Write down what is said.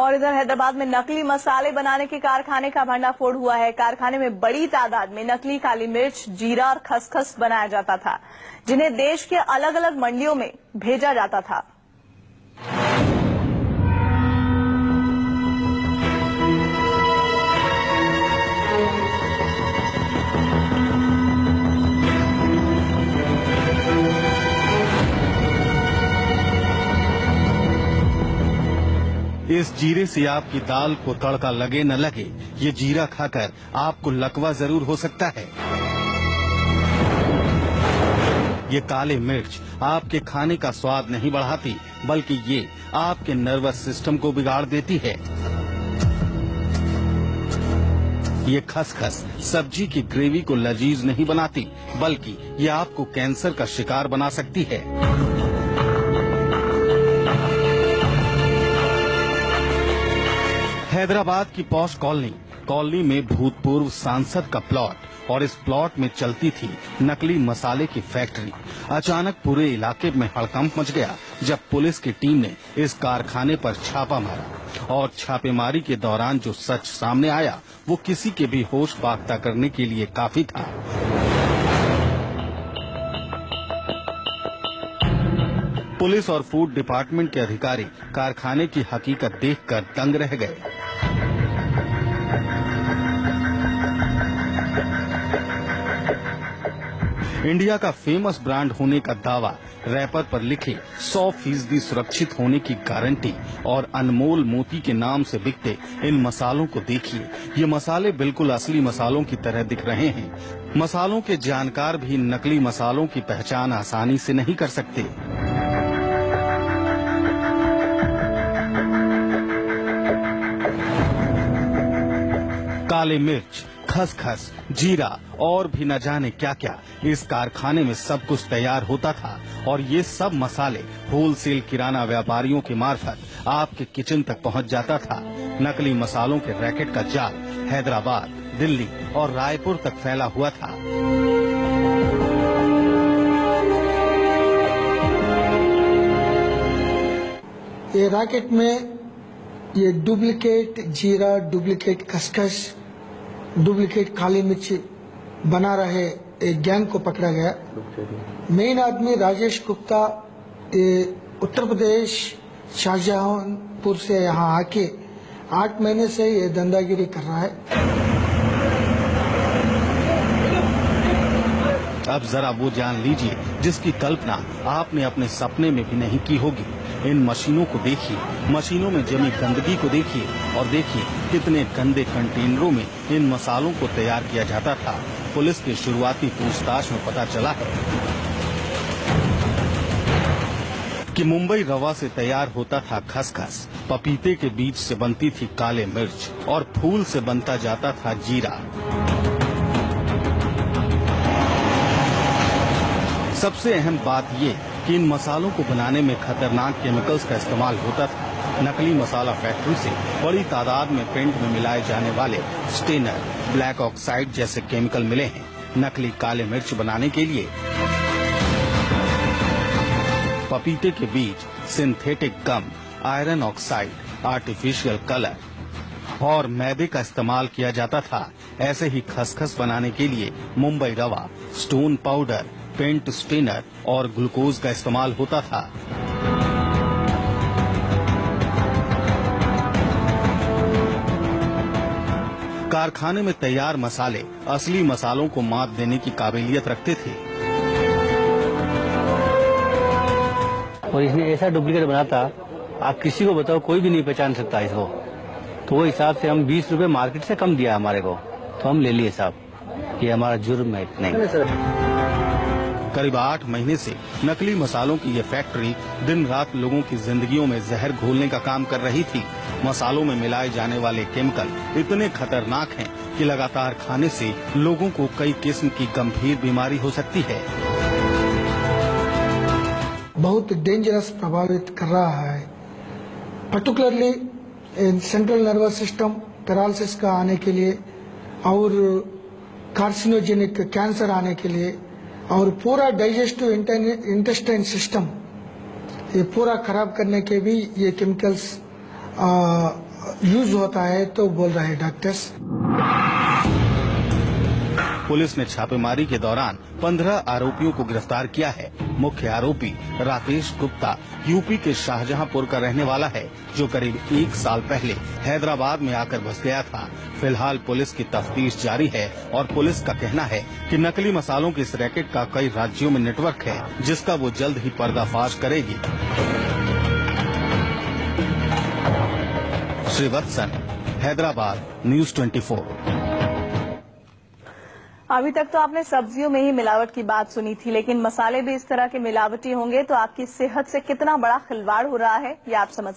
और इधर हैदराबाद में नकली मसाले बनाने के कारखाने का भंडाफोड़ हुआ है। कारखाने में बड़ी तादाद में नकली काली मिर्च, जीरा और खसखस बनाया जाता था, जिन्हें देश के अलग अलग मंडियों में भेजा जाता था। इस जीरे से आपकी दाल को तड़का लगे न लगे, ये जीरा खाकर आपको लकवा जरूर हो सकता है। ये काले मिर्च आपके खाने का स्वाद नहीं बढ़ाती, बल्कि ये आपके नर्वस सिस्टम को बिगाड़ देती है। ये खसखस सब्जी की ग्रेवी को लजीज नहीं बनाती, बल्कि ये आपको कैंसर का शिकार बना सकती है। हैदराबाद की पॉश कॉलोनी में भूतपूर्व सांसद का प्लॉट और इस प्लॉट में चलती थी नकली मसाले की फैक्ट्री। अचानक पूरे इलाके में हड़कंप मच गया जब पुलिस की टीम ने इस कारखाने पर छापा मारा और छापेमारी के दौरान जो सच सामने आया वो किसी के भी होश बाख्ता करने के लिए काफी था। पुलिस और फूड डिपार्टमेंट के अधिकारी कारखाने की हकीकत देखकर दंग रह गए। इंडिया का फेमस ब्रांड होने का दावा, रैपर पर लिखे 100% सुरक्षित होने की गारंटी और अनमोल मोती के नाम से बिकते इन मसालों को देखिए। ये मसाले बिल्कुल असली मसालों की तरह दिख रहे हैं। मसालों के जानकार भी नकली मसालों की पहचान आसानी से नहीं कर सकते। काले मिर्च, खसखस, जीरा और भी न जाने क्या क्या इस कारखाने में सब कुछ तैयार होता था और ये सब मसाले होलसेल किराना व्यापारियों के मार्फत आपके किचन तक पहुंच जाता था। नकली मसालों के रैकेट का जाल हैदराबाद, दिल्ली और रायपुर तक फैला हुआ था। ये रैकेट में ये डुप्लीकेट जीरा, डुप्लीकेट खसखस, डुप्लीकेट काली मिर्च बना रहे एक गैंग को पकड़ा गया। मेन आदमी राजेश गुप्ता उत्तर प्रदेश शाहजहांपुर से यहाँ आके 8 महीने से ये धंधागिरी कर रहा है। अब जरा वो जान लीजिए जिसकी कल्पना आपने अपने सपने में भी नहीं की होगी। इन मशीनों को देखिए, मशीनों में जमी गंदगी को देखिए और देखिए कितने गंदे कंटेनरों में इन मसालों को तैयार किया जाता था। पुलिस की शुरुआती पूछताछ में पता चला है कि मुंबई रवा से तैयार होता था खसखस, पपीते के बीज से बनती थी काले मिर्च और फूल से बनता जाता था जीरा। सबसे अहम बात ये कि इन मसालों को बनाने में खतरनाक केमिकल्स का इस्तेमाल होता था। नकली मसाला फैक्ट्री से बड़ी तादाद में पेंट में मिलाए जाने वाले स्टेनर, ब्लैक ऑक्साइड जैसे केमिकल मिले हैं। नकली काले मिर्च बनाने के लिए पपीते के बीज, सिंथेटिक गम, आयरन ऑक्साइड, आर्टिफिशियल कलर और मैदे का इस्तेमाल किया जाता था। ऐसे ही खसखस बनाने के लिए मुंबई रवा, स्टोन पाउडर, पेंट स्टेनर और ग्लूकोज का इस्तेमाल होता था। कारखाने में तैयार मसाले असली मसालों को मात देने की काबिलियत रखते थे। और इसने ऐसा डुप्लीकेट बना था, आप किसी को बताओ कोई भी नहीं पहचान सकता इसको। तो वो हिसाब से हम 20 रुपए मार्केट से कम दिया हमारे को, तो हम ले लिए साहब। ये हमारा जुर्म है नहीं। करीब 8 महीने से नकली मसालों की ये फैक्ट्री दिन रात लोगों की जिंदगियों में जहर घोलने का काम कर रही थी। मसालों में मिलाए जाने वाले केमिकल इतने खतरनाक हैं कि लगातार खाने से लोगों को कई किस्म की गंभीर बीमारी हो सकती है। बहुत डेंजरस प्रभावित कर रहा है, particularly central nervous system paralysis का आने के लिए और कार्सिनोजेनिक कैंसर आने के लिए और पूरा डाइजेस्टिव इंटेस्टाइन सिस्टम ये पूरा खराब करने के भी ये केमिकल्स यूज होता है तो बोल रहे हैं डॉक्टर्स। पुलिस ने छापेमारी के दौरान 15 आरोपियों को गिरफ्तार किया है। मुख्य आरोपी राकेश गुप्ता यूपी के शाहजहांपुर का रहने वाला है, जो करीब 1 साल पहले हैदराबाद में आकर बस गया था। फिलहाल पुलिस की तफ्तीश जारी है और पुलिस का कहना है कि नकली मसालों के इस रैकेट का कई राज्यों में नेटवर्क है, जिसका वो जल्द ही पर्दाफाश करेगी। श्रीवत्सन, हैदराबाद, न्यूज़ 24। अभी तक तो आपने सब्जियों में ही मिलावट की बात सुनी थी, लेकिन मसाले भी इस तरह के मिलावटी होंगे तो आपकी सेहत से कितना बड़ा खिलवाड़ हो रहा है ये आप समझ